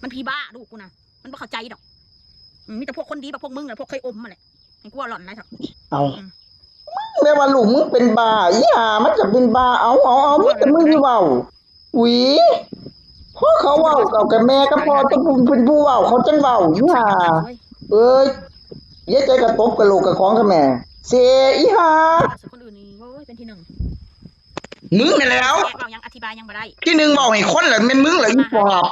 มันพี่บ้าลูกกูนะมันบ่เข้าใจดอกมีแต่พวกคนดีแบบพวกมึงแหละพวกเคยอมมาแหละให้กูว่าหล่อนอะไรเถอะเอาแม่ว่าลูกมึงเป็นบ้าอีห่ามันจะเป็นบ้าเอามีแต่มึงที่เว้าอุ๊ยพ่อเขาเว้ากับแม่ก็พ่อต้องเป็นผู้เว้าเขาจังเว้าอีห่าเอ้ยอย่าใจกระตบกระโหลกกระของกับแม่เสียอีห่าส่วนคนอื่นนี่โอ้ยเป็นที่หนึ่งมึงนั่นแหล้วเรายังอธิบายยังบ่ได้ที่หนึ่งเว้าให้คนแหละแม่นมึงแหละอีปอบ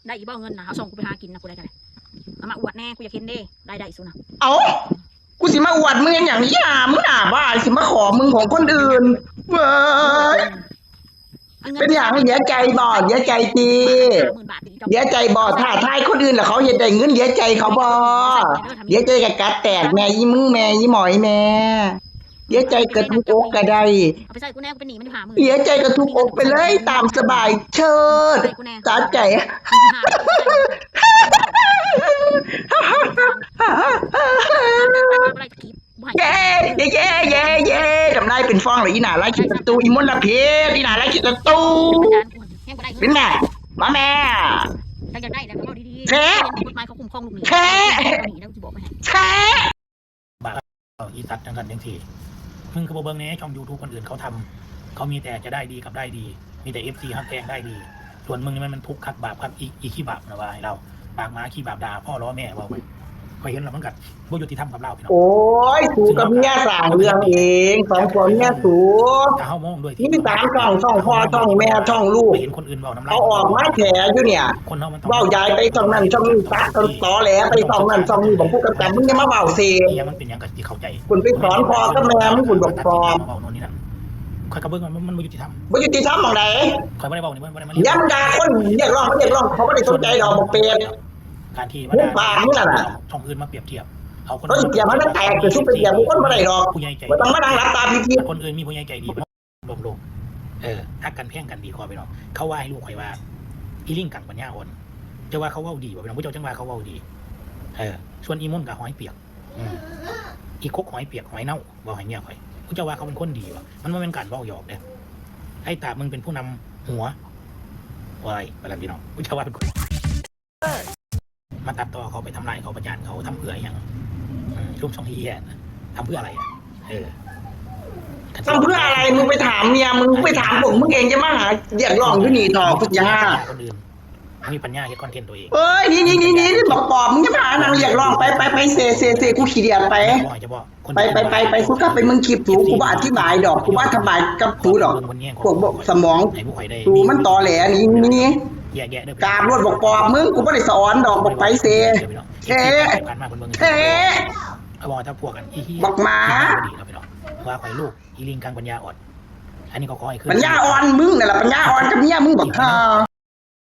ได้อีบ่เงินนะเขาส่งกูไปหากินนะกูได้กันเอามาอวดแน่กูอยากเห็นเด้ได้สู้นะเอากูสิมาอวดมึงอย่างนี้ห่ามึงหน้าบ้าสิมาขอมึงของคนอื่นเว้ยเป็นอย่างเสียใจบ่เสียใจจีเสียใจบ่ถ้าทายคนอื่นแล้วเขาเฮ็ดได้เงินเสียใจเขาบ่เสียใจกับกัดแตกแม่ยี่มึงแม่ยี่หมอยแม่เสียใจกระทุกอกก็ได้เอาไปใส่กูแน่กูเป็นหนีมันหามึงเสียใจกระทุกอกไปเลยตามสบายเชิดสาใจเย้ทำได้เป็นฟองเลยอีหน่าไล่คิดตูอีมลเพชอีหน่าไล่คิดตูเป็นแม่มาแม่อยากได้แล้วก็เอาดีๆแค่กฎหมายเขาคุ้มครองลูกหนี้แค่บ้าอีสัตว์จังกันจังทีมึงก็บ่เบิ่งแน่ช่อง YouTube คนอื่นเขาทำเขามีแต่จะได้ดีกับได้ดีมีแต่ FC ฮักแกงได้ดีส่วนมึงนี่มันทุกข์คักบาปคักอีขี้บาปนะว่าให้เราปากหมาขี้บาปด่าพ่อล้อแม่ว่าไปคอยเห็นแล้วมันกัดบ่ยุติธรรมกับเราพี่น้องโอ้ยถูกับเมียสร้างเรื่องเองสองคนเมียถูถ้าเฮามองด้วยที่มี3ช่องพ่อช่องแม่ช่องลูกเห็นคนอื่นเว้าน้ำลายเอาออกมาแฉอยู่เนี่ยคนเฮามันเว้ายายไปช่องนั้นช่องนี้ตักตอแหลไปช่องนั้นช่องนี้บอกพูดกันแต่มึงจะมาเว้าเสียมันเป็นหยังก็สิเข้าใจคุณไปสอนพ่อกับแม่มึงคุณบอกปลอมเว้าโน่นนี่นั่นคอยก็เบิ่งมันบ่ยุติธรรมบ่ยุติธรรมหม่องใดคอยบ่ได้เว้านี่บ่ได้มาย้ำด่าคนเรียกร้องเขาบ่ได้สนใจดอกบ่เป็ดการที่ว่าปากมึงน่ะช่องอื่นมาเปรียบเทียบเอาคนอื่นเปรียบมันแตกจะชุบไปเปรียบคนบ่ได้ดอกบ่ต้องมานั่งรับตาพี่คนอื่นมีผู้ใหญ่ใจดีโลกฮักกันแพ่งกันดีคอไปเนาะเขาว่าให้ลูกข่อยว่าอีลิงกังปัญญาอ่อนจะว่าเขาเว้าดีบ่พี่น้องผู้เจ้าจังว่าเขาเว้าดีส่วนอีมนกับหอยเปียกอีคกหอยเปียกหอยเน่าเว้าให้เมียข่อยผู้เจ้าว่าเขาเป็นคนดีว่ะมันบ่เป็นการเว้าหยอกเด้ไอ้ตามึงเป็นผู้นำหัววายไปแล้วพี่น้องผู้เจ้าว่าเป็นคนมาตัดต่อเขาไปทำลายเขาประจานเขาทำเพื่ออย่างรูปช่องที่ทำเพื่ออะไรทำเพื่ออะไรมึงไปถามเมียมึงไปถามผมมึงเองจะมาหาเรียกร้องอยู่นี่ทอทุกอย่างคนอื่นมีปัญญาเฮ็ดคอนเทนต์ตัวเองนี่บอกปอบมึงจะมาหานางเรียกร้องไปเซกูขี้เดียดไปกูก็ไปมึงคลิปถูกูบ่อธิบายดอกกูบ่อธิบายกับถูดอกพวกสมองถูมันตอแหลนี่กาบรถบอกปอบมึงกูบ่ได้สอนดอกบอกไปเซบอกถ้าพวกกันบอกมาว่าข่อยลูกอีลิงกลางปัญญาอ่อนอันนี้ก็ขอให้ขึ้นปัญญาอ่อนมึงนั่นแหละปัญญาอ่อนกับเมียมึงบอก